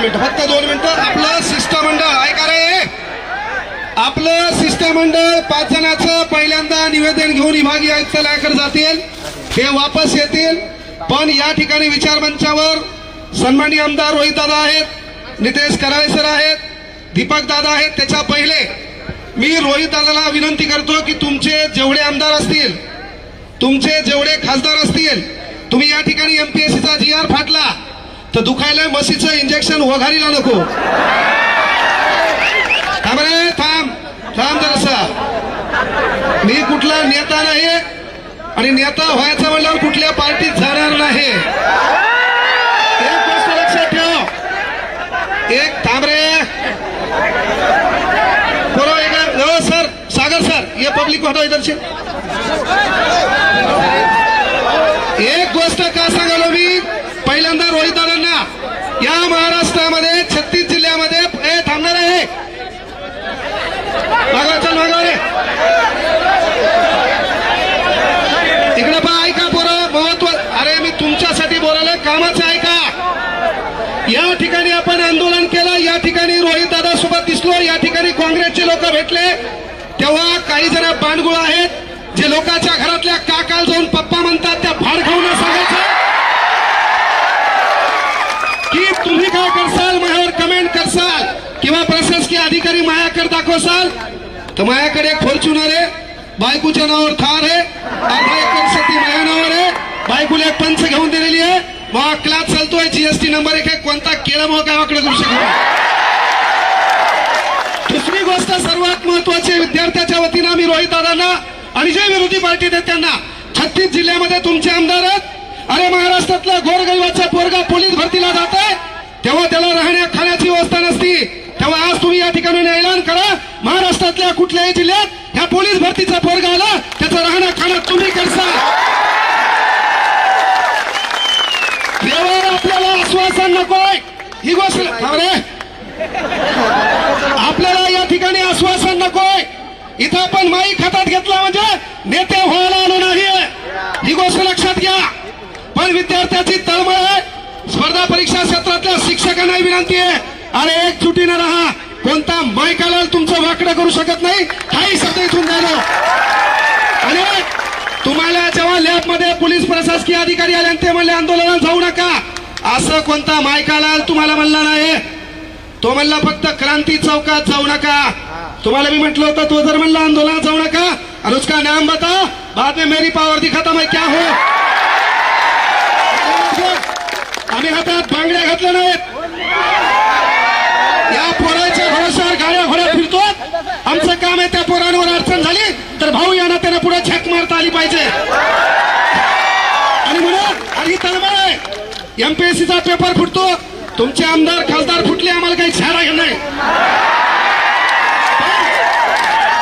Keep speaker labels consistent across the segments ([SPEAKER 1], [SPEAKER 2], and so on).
[SPEAKER 1] मिनिटं, फक्त 2 मिनिटं. आपलं शिष्टमंडळ ऐका रे, आपलं शिष्टमंडळ 5 जणांचं पहिल्यांदा निवेदन घेऊन विभागीय आयुक्तालयाकडे जातील, ते वापस येतील. पण या ठिकाणी विचारमंचावर सन्माननीय आमदार रोहित दादा आहेत, नितेश कराळे सर आहेत, दीपक दादा आहेत. त्याच्या पहिले मी रोहित दादाला विनंती करतो की तुमचे जेवढे आमदार असतील, तुमचे जेवढे खासदार असतील, तुम्ही या ठिकाणी एमपीएससीचा GR फाटला तर दुखायला म्हशीचं इंजेक्शन वघारीला नको. थांब रे, थांब थांब जरासा. मी कुठला नेता नाही आणि नेता व्हायचं म्हणल्यावर कुठल्या पार्टीत जाणार नाही. एक गोष्ट लक्षात ठेव. एक थांब रे, बरोबर आहे का? सर, सागर सर, ये पब्लिक को हटाओ इधर से. एक गोष्ट का सांगालो मी पहिल्यांदा रोहित दादांना, या महाराष्ट्रामध्ये 36 जिल्ह्यामध्ये थांबणार आहे. मागवा, चल मागवा रे. इकडे पहा, ऐका पोरं, महत्व. अरे मी तुमच्यासाठी बोलायला कामाचं ऐका. या ठिकाणी आपण आंदोलन केलं, या ठिकाणी रोहित दादा सोबत दिसलो, या ठिकाणी काँग्रेसचे लोक भेटले. तेव्हा काही जण बांडगुळ आहेत, जे लोकांच्या घरातल्या काकाला जाऊन पप्पा म्हणतात, त्या भाड खाऊन सांगायचं की तुम्ही काय करसाल, माझ्यावर कमेंट करसाल किंवा प्रशासकीय अधिकारी माझ्याकडे दाखवसाल तर माझ्याकडे एक फॉर्च्युनर आहे, बायकोच्या नावावर थार आहे, 1/2 एकर शेती माझ्या नावावर आहे, बायकोला एक पंच घेऊन दिलेली आहे, मग क्लास चालतोय, GST नंबर 1 आहे, कोणता केला मग गावाकडे करू शकतो. दुसरी गोष्ट सर्वात महत्वाची, विद्यार्थ्याच्या वतीनं मी रोहित दादांना आणि जे विरोधी पार्टी आहेत त्यांना, 36 जिल्ह्यामध्ये तुमचे आमदार आहेत. अरे महाराष्ट्रातला गोरगरिबाचा पोरगा पोलीस भरतीला जात आहे, तेव्हा त्याला राहण्या खाण्याची व्यवस्था नसती. तेव्हा आज तुम्ही या ठिकाणी ऐलान करा, महाराष्ट्रातल्या कुठल्याही जिल्ह्यात ह्या पोलीस भरतीचा पोरगा आला, त्याचं राहणं खाणं तुम्ही करसाल. देवावर आपल्याला आश्वासन नकोय, ही गोष्ट आपल्याला या ठिकाणी आश्वासन नकोय. इथं आपण माईक हातात घेतला म्हणजे नेते व्हायला आलो नाहीये, ही गोष्ट लक्षात घ्या. पण विद्यार्थ्याची तळमळ आहे. स्पर्धा परीक्षा क्षेत्रातल्या शिक्षकांना विनंती आहे, अरे एकजुटीनं राहा. कोणता माईकाला तुमचं वाकडं करू शकत नाही, काही शब्द इथून द्यालो. आणि तुम्हाला जेव्हा लॅबमध्ये पोलीस प्रशासकीय अधिकारी आले आणि ते म्हणले आंदोलनात जाऊ नका, असं कोणता माईकाला तुम्हाला म्हणला नाही. तो म्हणला फक्त क्रांती चौकात जाऊ नका. तुम्हाला मी म्हटलं होतं, तो जर म्हणला आंदोलनात जाऊ नका और उसका नाम बता, बाद में मेरी पावर दिखाता मैं क्या हो. आम्ही हातात बांगड्या घातल्या नाहीत, या पोराच्या भरोश्यावर गाड्या घोड्या फिरतो. आमचं काम आहे त्या पोरांवर अडचण झाली तर भाऊ या नात्याने पुढे झक मारता आली पाहिजे. आणि म्हणून आणि तळमळ आहे, एमपीएससीचा पेपर फुटतो, तुमचे आमदार खासदार फुटले, आम्हाला काही छाडा घेणार नाही.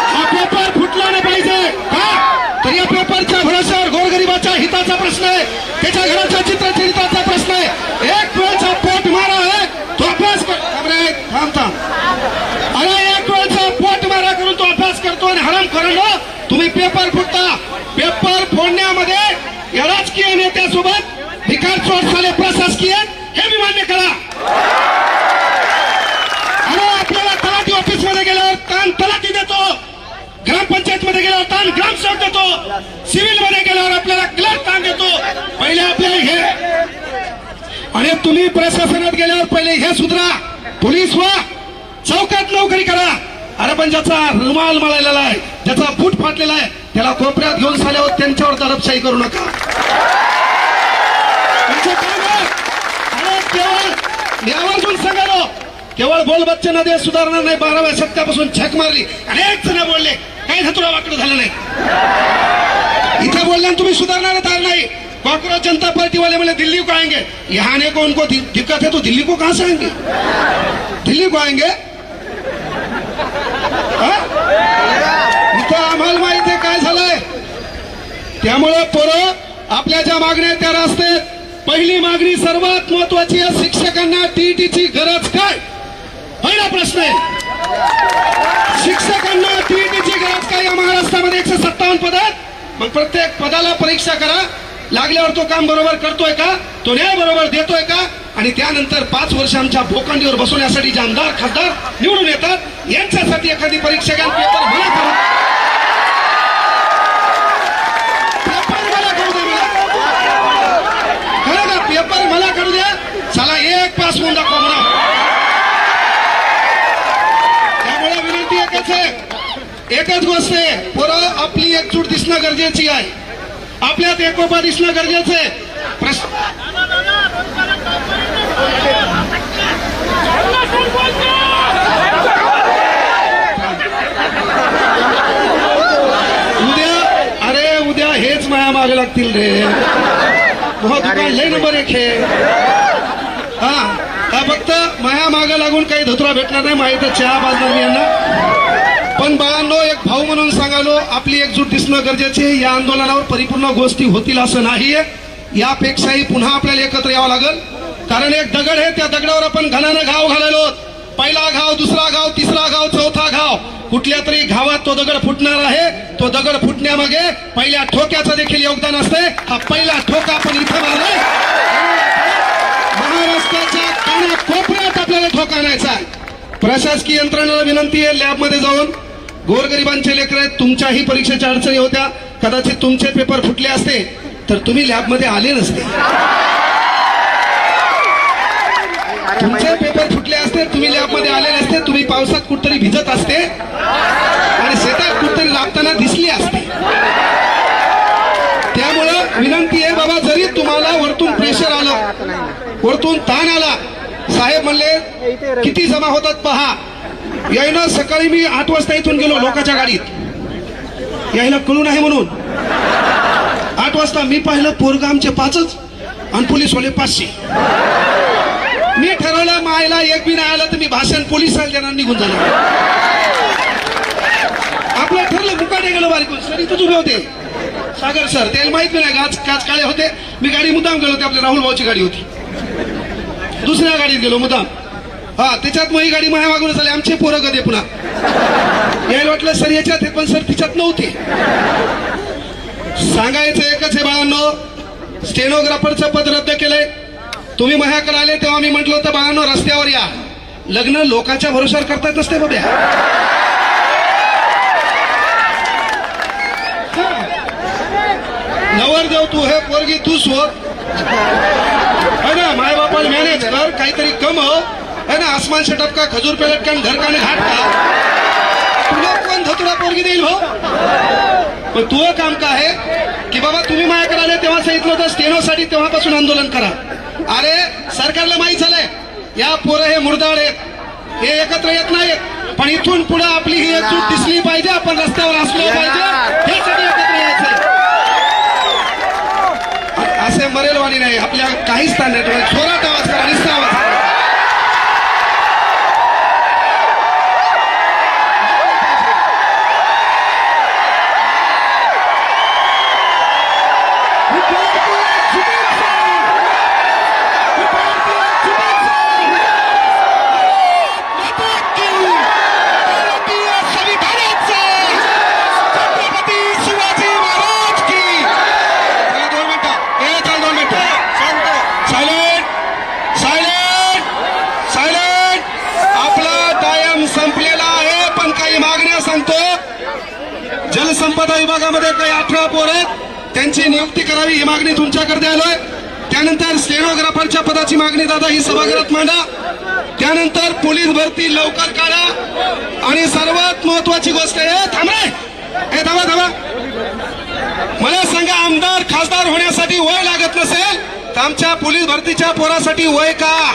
[SPEAKER 1] हा पेपर फुटला नाही पाहिजे का, तर या पेपरच्या भरोश्यावर गोरगरिबाच्या हिताचा प्रश्न आहे, त्याच्या घराच्या चित्रचरित्राचा प्रश्न आहे. एक वेळचा पोट मारा आहे, तो अभ्यास कर. थांब थांब, अरे एक वेळचा पोट मारा करून तो अभ्यास करतो आणि हराम करून तुम्ही पेपर फुटता. पेपर फोडण्यामध्ये या राजकीय नेत्यासोबत भिकार चोट झाले प्रशासकीय, हे मी मान्य करा. अरे आपल्याला तलाठी ऑफिस मध्ये गेल्यावर ताण तलाठी देतो, ग्रामपंचायत मध्ये गेल्यावर ताण ग्रामसेवक देतो, सिव्हिल मध्ये गेल्यावर आपल्याला क्लर्क ताण देतो. पहिले आपल्याला हे, आणि तुम्ही प्रशासनात गेल्यावर पहिले हे सुधरा, पोलीस व्हा, चौकात नोकरी करा. अरे पण ज्याचा रुमाल मळलेला आहे, ज्याचा बूट फाटलेला आहे, त्याला कोपऱ्यात घेऊन साल्यावर त्यांच्यावर दडपशाही करू नका. आवर्जून सांगालो, केवळ बोलबच्चन देश सुधारणार नाही. 12व्या शतकापासून झक मारली, अनेक जण बोलले, काही धतुरा वाकडं झालं नाही. इथे बोलल्यानं तुम्ही सुधारणार नाही. कांग्रेस जनता पार्टी वाले बोले दिल्ली को आएंगे, यहाँ आने को उनको दिक्कत है तो दिल्ली को कहां से आएंगे, दिल्ली को आएंगे. इथं आम्हाला माहिती आहे काय झालंय. त्यामुळे पोरं आपल्या ज्या मागण्या त्या रस्त्यात. पहिली मागणी सर्वात महत्वाची आहे, शिक्षकांना टीईटीची गरज काय, पहिला प्रश्न आहे. शिक्षकांना टीईटीची गरज काय. या महाराष्ट्रामध्ये 157 पद आहेत, मग प्रत्येक पदाला परीक्षा करा, लागल्यावर तो काम बरोबर करतोय का, तो न्याय बरोबर देतोय का, आणि त्यानंतर 5 वर्ष आमच्या भोकांडीवर बसवण्यासाठी जे आमदार खासदार निवडून येतात यांच्यासाठी एखादी परीक्षा घ्या, पेपर मला करू पेपर मला करू द्या, चला एक पास होऊन दाखवा म्हणा. त्यामुळे विनंती एकच आहे, एकच गोष्ट आहे, पोरं आपली एकजूट दिसणं गरजेची आहे, आपल्यात एकोपा दिसणं गरजेचं आहे. उद्या हेच माया मागे लागतील रे. दुकान लय नंबर 1 हे. हा फक्त माया मागे लागून काही धोत्रा भेटणार नाही, माहिती चहा बाजणार यांना. पण बाळांनो, एक भाऊ म्हणून सांगालो, आपली एकजूट दिसणं गरजेचे. या आंदोलनावर परिपूर्ण गोष्टी होतील असं नाहीये, यापेक्षाही पुन्हा आपल्याला एकत्र यावं लागेल. कारण एक दगड आहे, त्या दगडावर आपण घनानं घाव घालायलो. पहिला घाव, दुसरा घाव, तिसरा घाव, चौथा घाव, कुठल्या तरी घावात तो दगड फुटणार आहे. तो दगड फुटण्यामागे पहिल्या ठोक्याचं देखील योगदान असते. हा पहिला ठोका आपण इथं मारलाय, महाराष्ट्राच्या कानाकोपऱ्यात आपल्याला ठोका आणायचा आहे. प्रशासकीय यंत्रणेला विनंती आहे, लॅबमध्ये जाऊन गोरगरिबांचे लेकर आहेत, तुमच्याही परीक्षेच्या अडचणी होत्या, कदाचित तुमचे पेपर फुटले असते तर तुम्ही लॅबमध्ये आले नसते. तुमचे पेपर फुटले असते, तुम्ही लॅबमध्ये आले नसते, तुम्ही पावसात कुठतरी भिजत असते आणि शेतात कुठतरी लागताना दिसली असते. त्यामुळं विनंती आहे बाबा, जरी तुम्हाला वरतून प्रेशर आलं, वरतून ताण आला, साहेब म्हणले किती जमा होतात पहा. यायला सकाळी मी 8 वाजता इथून गेलो लोकांच्या गाडीत, यायला कळून आहे म्हणून. 8 वाजता मी पाहिलं पोरगा आमचे 5च आणि पोलीसवाले 500. मी ठरवलं मायला एक बी नाही आलं तर मी भाषण पोलिसांना देणार, निघून झालं. आपलं ठरलं, मुकाटे गेलो बारीकून. सर इथंच उभे होते सागर सर, त्याला माहित नाही, काच काळे होते. मी गाडी मुद्दाम गेलो होते, आपल्या राहुल भाऊची गाडी होती, दुसऱ्या गाडीत गेलो मुद्दाम. हा त्याच्यात मग ही गाडी माया मागून झाली. आमचे पोरं गदे पुन्हा यायला वाटलं सर याच्यात आहे, पण सर तिच्यात नव्हते. सांगायचं एकच आहे बाळांनो, स्टेनोग्राफरचं पद रद्द केलंय. तुम्ही माझ्याकडे आले तेव्हा मी म्हटलं होतं बाळांनो रस्त्यावर या, लग्न लोकांच्या भरोशावर करता येत नसते बाब्या. नवरदेव तू हे, पोरगी तू शोध है ना, माय बापाला मॅनेज कर, काहीतरी कमव है ना. आसमान से टपका, खजूर पे लटका, घर का घाट का, तुला कोण धतुरा पोरगी देईल भाऊ. पण तुझं काम काय आहे की बाबा तुम्ही माझ्याकडे आले तेव्हा सांगितलं होतं स्टेनोसाठी, तेव्हापासून आंदोलन करा. अरे सरकारला माहीत झालंय या पोरं हे मुरदाड आहेत, हे एकत्र येत नाहीत, पण इथून पुढे आपली ही एकजूट दिसली पाहिजे, आपण रस्त्यावर असलो पाहिजे, यासाठी एकत्र यायचं. असे मरेलवाणी नाही, आपल्या काही स्थान नाही. जोरात आवाज करा, निस्ता आवाज करा. जलसंपदा विभागामध्ये काही 18 पोर आहेत, त्यांची नियुक्ती करावी ही मागणी तुमच्याकडे आलोय. त्यानंतर स्टेनोग्राफरच्या पदाची मागणी दादा ही सभागृहात मांडा. त्यानंतर पोलीस भरती लवकर काढा. आणि सर्वात महत्वाची गोष्ट आहे, थांबा, मला सांगा, आमदार खासदार होण्यासाठी वय लागत नसेल तर आमच्या पोलीस भरतीच्या पोरासाठी वय का?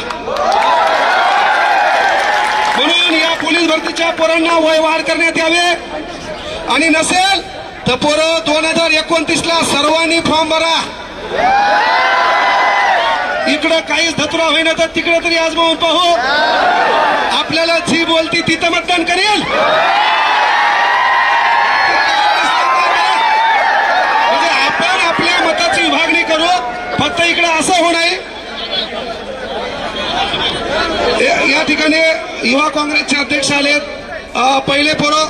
[SPEAKER 1] म्हणून या पोलीस भरतीच्या पोरांना वय वाढ करण्यात यावे. आणि नसेल तर पोरं 2029ला सर्वांनी फॉर्म भरा. इकडं काहीच धतुरा होईना तर तिकडे तरी आजमावून पाहू. आपल्याला जी बोलती तिथं मतदान करेल. म्हणजे आपण आपल्या मताची विभागणी करू, फक्त इकडे असं होणार. या ठिकाणी युवा काँग्रेसचे अध्यक्ष आलेत. पहिले पोरं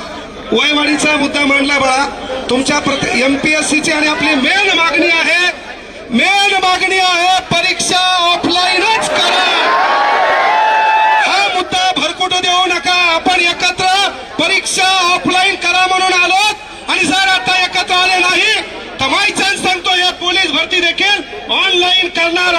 [SPEAKER 1] वयवाढीचा मुद्दा मांडला बळा. तुमच्या MPSCची आणि आपली मेन मागणी आहे परीक्षा ऑफलाईनच करा. एकत्र परीक्षा ऑफलाईन करा म्हणून आलो आणि जर आता एकत्र आले नाही तर माय चान्स सांगतो हे पोलीस भरती देखील ऑनलाईन करणार